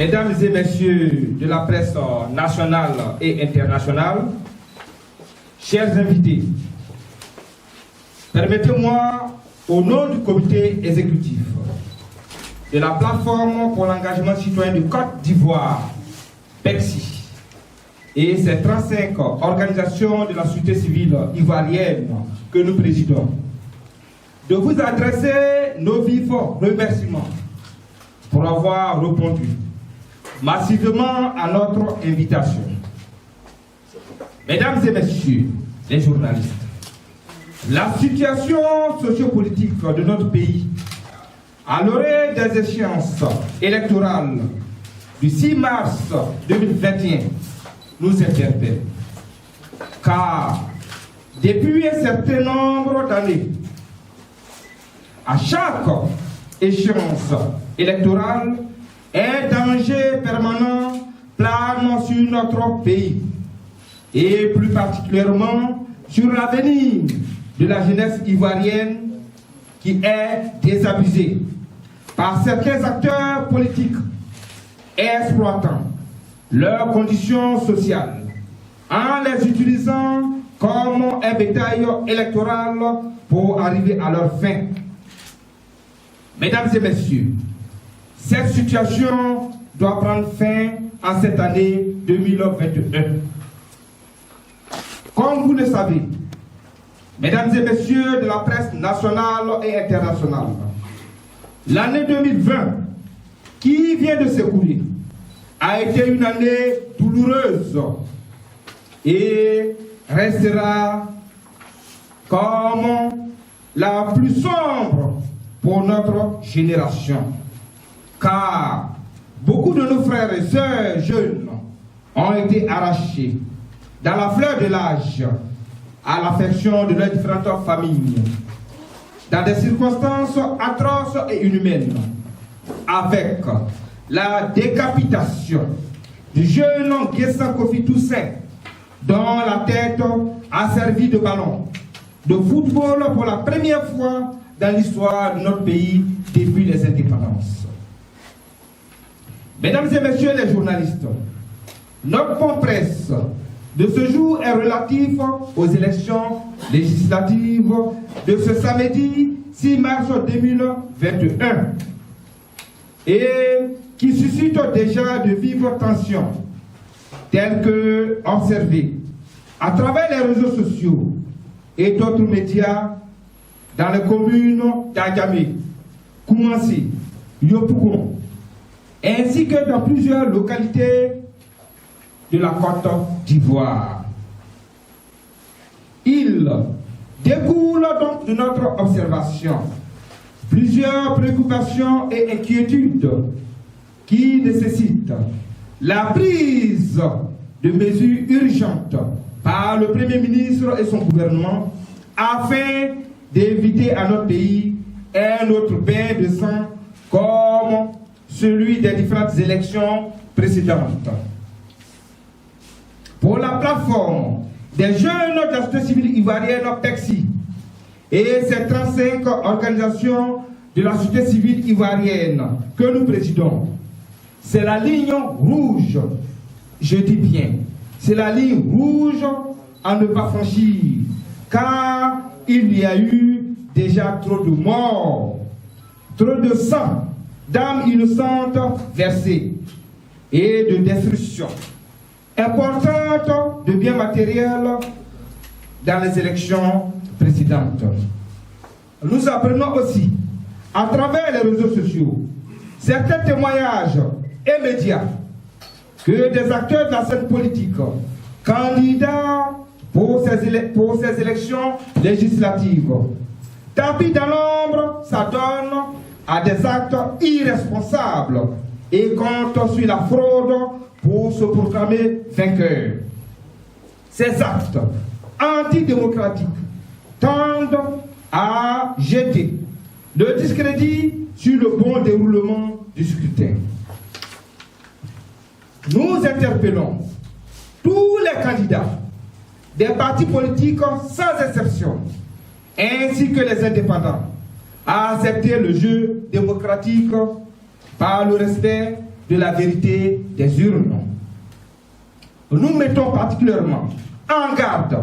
Mesdames et messieurs de la presse nationale et internationale, chers invités, permettez-moi, au nom du comité exécutif de la plateforme pour l'engagement citoyen de Côte d'Ivoire, PECSI, et ses 35 organisations de la société civile ivoirienne que nous présidons, de vous adresser nos vifs remerciements pour avoir répondu massivement à notre invitation. Mesdames et messieurs les journalistes, la situation sociopolitique de notre pays à l'orée des échéances électorales du 6 mars 2021 nous interpelle. Car depuis un certain nombre d'années, à chaque échéance électorale, un danger permanent plane sur notre pays et plus particulièrement sur l'avenir de la jeunesse ivoirienne qui est désabusée par certains acteurs politiques exploitant leurs conditions sociales en les utilisant comme un bétail électoral pour arriver à leur fin. Mesdames et messieurs, cette situation doit prendre fin en cette année 2021. Comme vous le savez, mesdames et messieurs de la presse nationale et internationale, l'année 2020 qui vient de s'écouler a été une année douloureuse et restera comme la plus sombre pour notre génération. Car beaucoup de nos frères et sœurs jeunes ont été arrachés dans la fleur de l'âge à l'affection de leurs différentes familles, dans des circonstances atroces et inhumaines, avec la décapitation du jeune Nguessan Kofi Toussaint, dont la tête a servi de ballon de football pour la première fois dans l'histoire de notre pays depuis les indépendances. Mesdames et messieurs les journalistes, notre point presse de ce jour est relatif aux élections législatives de ce samedi 6 mars 2021 et qui suscite déjà de vives tensions telles que observées à travers les réseaux sociaux et d'autres médias dans les communes d'Agamé, Koumansi, Yopougon, ainsi que dans plusieurs localités de la Côte d'Ivoire. Il découle donc de notre observation plusieurs préoccupations et inquiétudes qui nécessitent la prise de mesures urgentes par le Premier ministre et son gouvernement afin d'éviter à notre pays un autre bain de sang comme celui des différentes élections précédentes. Pour la plateforme des jeunes de la société civile ivoirienne PECSI et ses 35 organisations de la société civile ivoirienne que nous présidons, c'est la ligne rouge, je dis bien, c'est la ligne rouge à ne pas franchir, car il y a eu déjà trop de morts, trop de sang, d'âmes innocentes versées et de destruction importante de biens matériels dans les élections précédentes. Nous apprenons aussi, à travers les réseaux sociaux, certains témoignages et médias que des acteurs de la scène politique, candidats pour ces élections législatives, tapis dans l'ombre, s'adonnent à des actes irresponsables et comptent sur la fraude pour se proclamer vainqueur. Ces actes antidémocratiques tendent à jeter le discrédit sur le bon déroulement du scrutin. Nous interpellons tous les candidats des partis politiques sans exception, ainsi que les indépendants, à accepter le jeu démocratique par le respect de la vérité des urnes. Nous mettons particulièrement en garde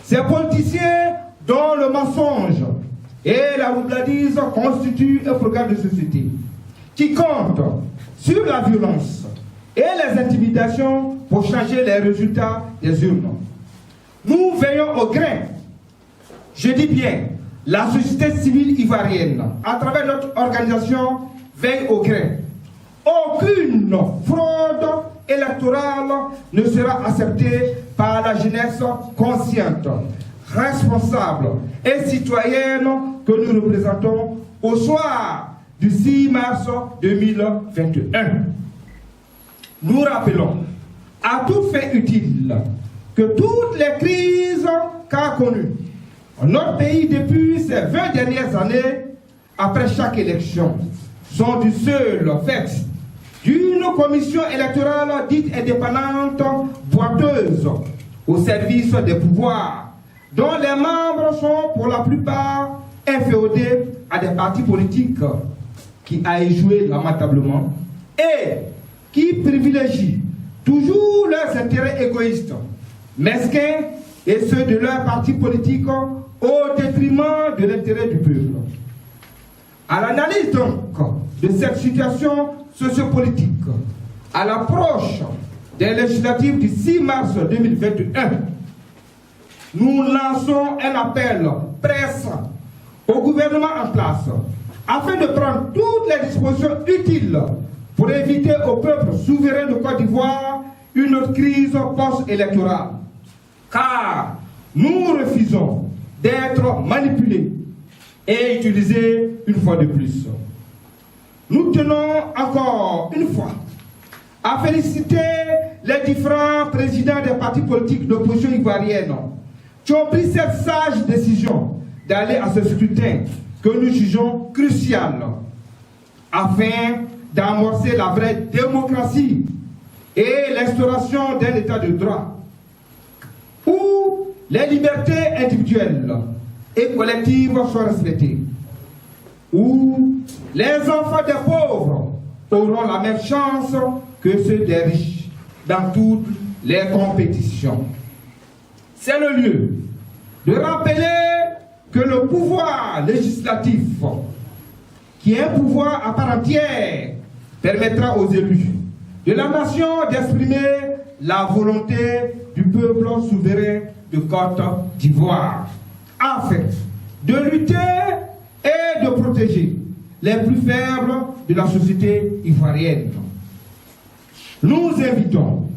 ces politiciens dont le mensonge et la roubladise constituent un programme de société qui compte sur la violence et les intimidations pour changer les résultats des urnes. Nous veillons au grain, je dis bien, la société civile ivoirienne, à travers notre organisation, veille au grain. Aucune fraude électorale ne sera acceptée par la jeunesse consciente, responsable et citoyenne que nous représentons au soir du 6 mars 2021. Nous rappelons à tout fait utile que toutes les crises qu'a connues notre pays depuis ces 20 dernières années, après chaque élection, sont du seul fait d'une commission électorale dite indépendante, boiteuse, au service des pouvoirs, dont les membres sont pour la plupart inféodés à des partis politiques qui a échoué lamentablement et qui privilégient toujours leurs intérêts égoïstes, mesquins et ceux de leurs partis politiques au détriment de l'intérêt du peuple. À l'analyse donc de cette situation sociopolitique, à l'approche des législatives du 6 mars 2021, nous lançons un appel pressant au gouvernement en place afin de prendre toutes les dispositions utiles pour éviter au peuple souverain de Côte d'Ivoire une autre crise post-électorale. Car nous refusons d'être manipulés et utilisés une fois de plus. Nous tenons encore une fois à féliciter les différents présidents des partis politiques d'opposition ivoirienne qui ont pris cette sage décision d'aller à ce scrutin que nous jugeons crucial afin d'amorcer la vraie démocratie et l'instauration d'un état de droit où les libertés individuelles et collectives sont respectées, où les enfants des pauvres auront la même chance que ceux des riches dans toutes les compétitions. C'est le lieu de rappeler que le pouvoir législatif, qui est un pouvoir à part entière, permettra aux élus de la nation d'exprimer la volonté du peuple souverain de Côte d'Ivoire, afin de lutter et de protéger les plus faibles de la société ivoirienne. Nous invitons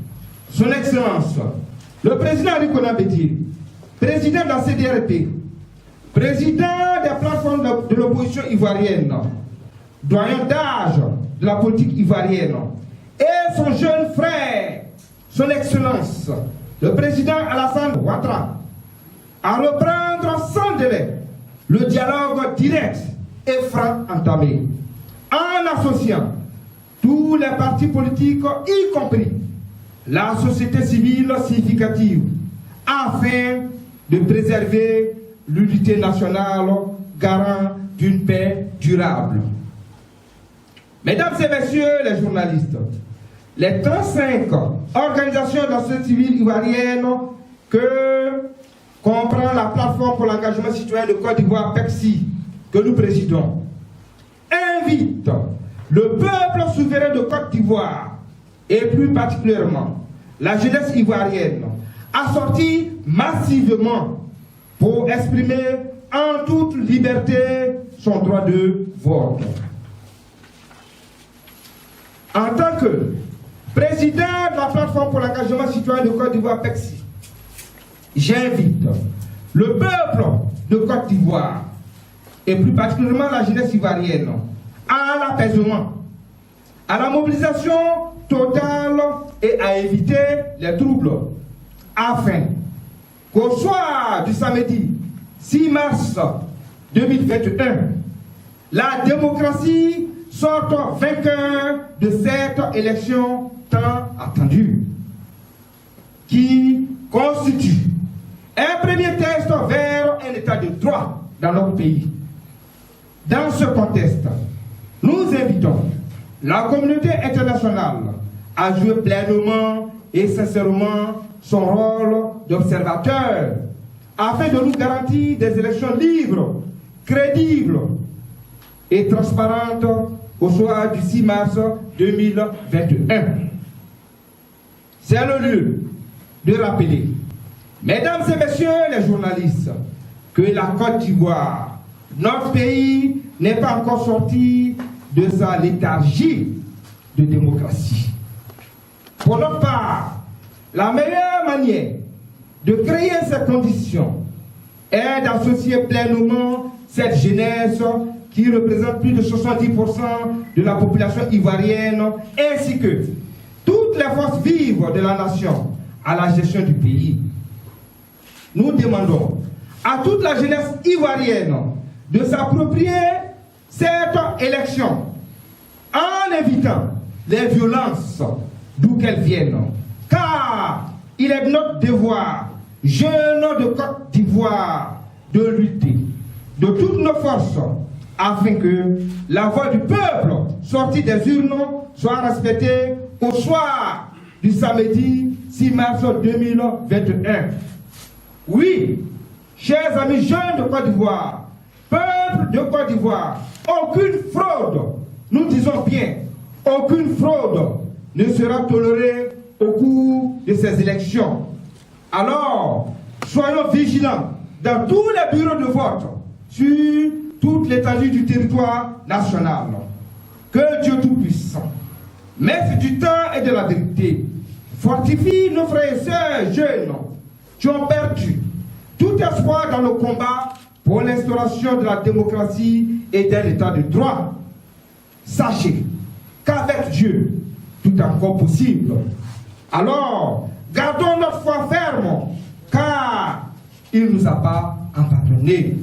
Son Excellence, le président Henri Konan Bédié, président de la CDRP, président des plateformes de l'opposition ivoirienne, doyen d'âge de la politique ivoirienne, et son jeune frère, Son Excellence, le président Alassane Ouattara, à reprendre sans délai le dialogue direct et franc entamé, en associant tous les partis politiques, y compris la société civile significative, afin de préserver l'unité nationale garant d'une paix durable. Mesdames et messieurs les journalistes, les 35 organisations de la société civile ivoirienne que comprend la plateforme pour l'engagement citoyen de Côte d'Ivoire, PECSI, que nous présidons, invitent le peuple souverain de Côte d'Ivoire, et plus particulièrement la jeunesse ivoirienne, à sortir massivement pour exprimer en toute liberté son droit de vote. En tant que président de la plateforme pour l'engagement citoyen de Côte d'Ivoire, PECSI, j'invite le peuple de Côte d'Ivoire, et plus particulièrement la jeunesse ivoirienne, à l'apaisement, à la mobilisation totale et à éviter les troubles, afin qu'au soir du samedi 6 mars 2021, la démocratie sorte vainqueur de cette élection tant attendue, qui constitue un premier test vers un état de droit dans notre pays. Dans ce contexte, nous invitons la communauté internationale a joué pleinement et sincèrement son rôle d'observateur afin de nous garantir des élections libres, crédibles et transparentes au soir du 6 mars 2021. C'est le lieu de rappeler, mesdames et messieurs les journalistes, que la Côte d'Ivoire, notre pays, n'est pas encore sorti de sa léthargie de démocratie. Pour notre part, la meilleure manière de créer ces conditions est d'associer pleinement cette jeunesse qui représente plus de 70% de la population ivoirienne, ainsi que toutes les forces vives de la nation à la gestion du pays. Nous demandons à toute la jeunesse ivoirienne de s'approprier cette élection en évitant les violences d'où qu'elles viennent, car il est notre devoir, jeunes de Côte d'Ivoire, de lutter de toutes nos forces afin que la voix du peuple sortie des urnes soit respectée au soir du samedi 6 mars 2021. Oui, chers amis jeunes de Côte d'Ivoire, peuple de Côte d'Ivoire, aucune fraude, nous disons bien, aucune fraude ne sera tolérée au cours de ces élections. Alors, soyons vigilants dans tous les bureaux de vote sur toute l'étendue du territoire national. Que Dieu Tout-Puissant, Maître du temps et de la vérité, fortifie nos frères et sœurs jeunes qui ont perdu tout espoir dans le combat pour l'instauration de la démocratie et d'un état de droit. Sachez qu'avec Dieu, tout est encore possible. Alors, gardons notre foi ferme, car il ne nous a pas abandonnés.